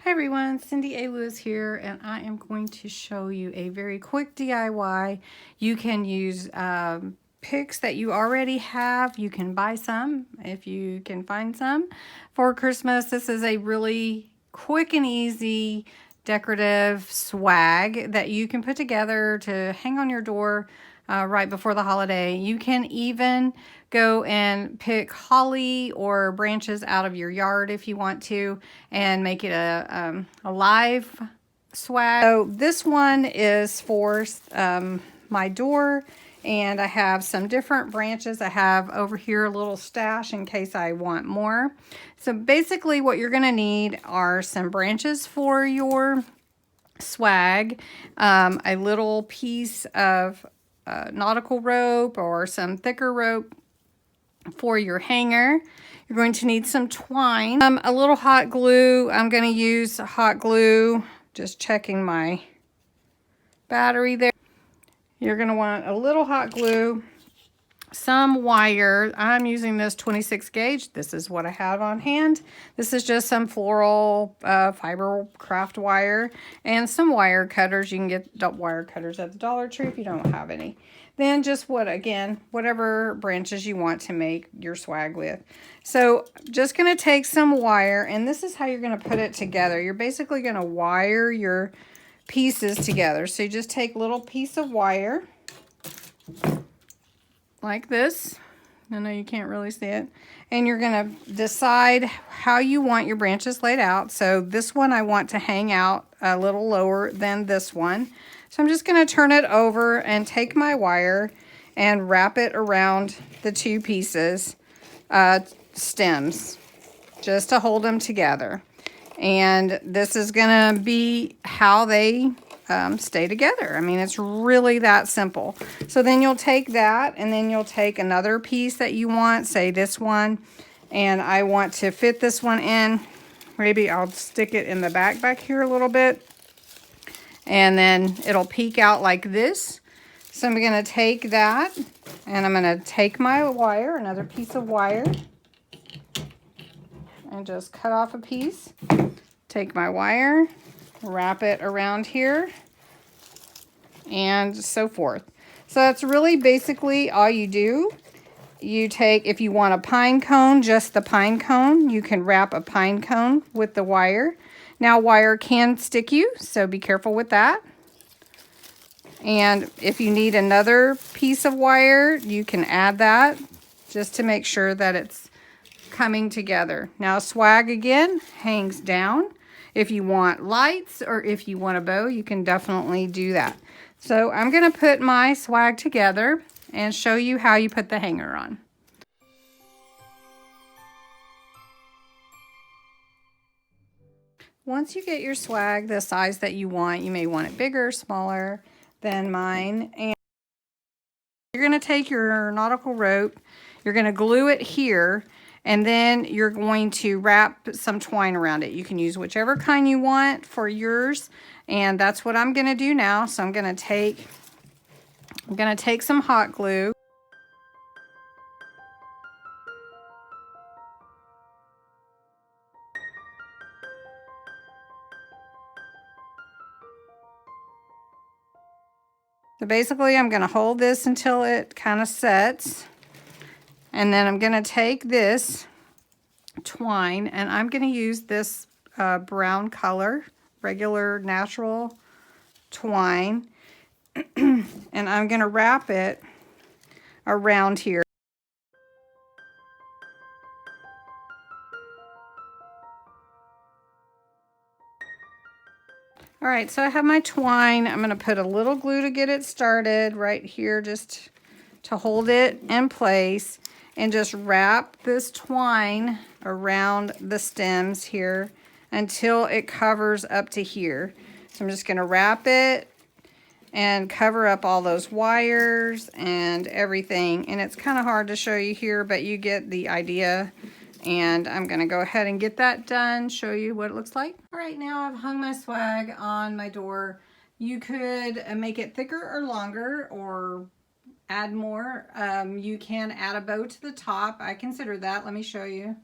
Hi everyone, Cindy A. Lewis here, and I am going to show you a very quick DIY. You can use picks that you already have. You can buy some if you can find some for Christmas. This is a really quick and easy decorative swag that you can put together to hang on your door right before the holiday. You can even go and pick holly or branches out of your yard if you want to and make it a live swag. So this one is for my door, and I have some different branches. I have over here a little stash in case I want more. So basically what you're going to need are some branches for your swag, a little piece of nautical rope or some thicker rope for your hanger. You're going to need some twine, a little hot glue. I'm going to use hot glue, just checking my battery there. You're going to want a little hot glue, some wire. I'm using this 26 gauge. This is what I have on hand. This is just some floral fiber craft wire and some wire cutters. You can get wire cutters at the Dollar Tree if you don't have any. Then just whatever branches you want to make your swag with. So just going to take some wire, and this is how you're going to put it together. You're basically going to wire your pieces together. So you just take a little piece of wire like this. I know you can't really see it. And you're going to decide how you want your branches laid out. So this one I want to hang out a little lower than this one. So I'm just going to turn it over and take my wire and wrap it around the two pieces, stems, just to hold them together. And this is going to be how they stay together. I mean, it's really that simple. So then you'll take that, and then you'll take another piece that you want, say this one, and I want to fit this one in. Maybe I'll stick it in the back here a little bit, and then it'll peek out like this. So I'm going to take that, and I'm going to take my wire, another piece of wire, and just cut off a piece. Take my wire, wrap it around here, and so forth. So that's really basically all you do. You take, if you want a pine cone, just the pine cone, you can wrap a pine cone with the wire. Now wire can stick you, so be careful with that. And if you need another piece of wire, you can add that just to make sure that it's coming together. Now swag again hangs down. If you want lights or if you want a bow, you can definitely do that. So I'm going to put my swag together and show you how you put the hanger on. Once you get your swag the size that you want, you may want it bigger or smaller than mine. And you're going to take your nautical rope, you're going to glue it here, and then you're going to wrap some twine around it. You can use whichever kind you want for yours, and that's what I'm going to do now. So I'm going to take some hot glue. So basically I'm going to hold this until it kind of sets, and then I'm going to take this twine, and I'm going to use this brown color, regular natural twine, and I'm going to wrap it around here. All right, so I have my twine. I'm going to put a little glue to get it started right here, just to hold it in place, and just wrap this twine around the stems here until it covers up to here. So I'm just going to wrap it and cover up all those wires and everything. And it's kind of hard to show you here, but you get the idea. And I'm going to go ahead and get that done, show you what it looks like. All right, now I've hung my swag on my door. You could make it thicker or longer or add more. You can add a bow to the top. I consider that. Let me show you.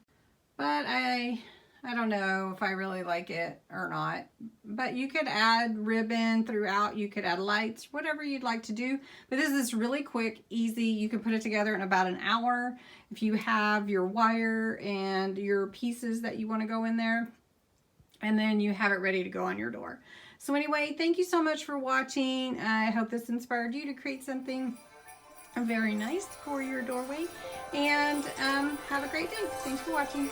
But I I don't know if I really like it or not. But you could add ribbon throughout. You could add lights, whatever you'd like to do. But this is really quick, easy. You can put it together in about an hour. If you have your wire and your pieces that you want to go in there, and then you have it ready to go on your door. So anyway, thank you so much for watching. I hope this inspired you to create something very nice for your doorway. And have a great day. Thanks for watching.